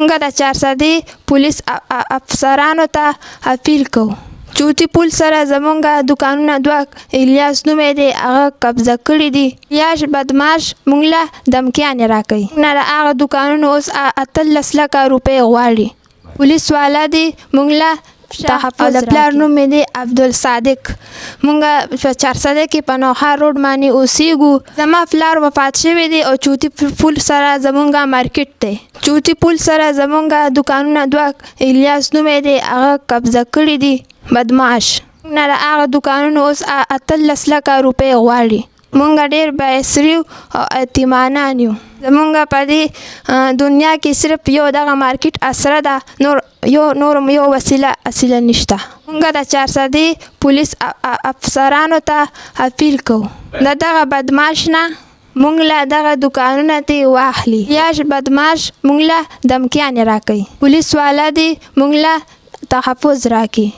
مونږ د چارسدي پولیس افسرانو ته اپیل کوو. چوتي پل سره زمونږ دوکانونه دوه الیاس نوم یې دی هغه قبضه کړي دي. الیاس بدماش مونږ له دمکیانې راکوي. نه د هغه دوکانونو اوس 18 لکه روپۍ غواړي. پولیس والا دی مونږ له تحفظ د پلار نوم یې دی عبدالصادق. مونږ په چارسده کې په نوښار روډ باندې اوسېږو. زما پلار وفات شوی دی او چوتي پل سره زمونږ مارکیټ دی. چوتي پل سره زمونږ دوکانونه دوه الیاس نوم یې دی هغه قبضه کړي دي بدماش. نه د هغه دوکانونو اوس 18 لکه روپۍ غواړي. مونږ ډېر باعثري او اعتمادان یو. زمونږ په دې دنیا کې صرف یو دغه مارکیټ اسره ده، نور وسیله نشته. مونږ د چارسدي پولیس افسرانو ته اپیل کوو د دغه بدماش نه مونږ له دغه دوکانونه دې واخلي. یاش بدماش مونږ له دمکیانې راکوي. پولیس والا دی مونږ له تحفظ راکوي.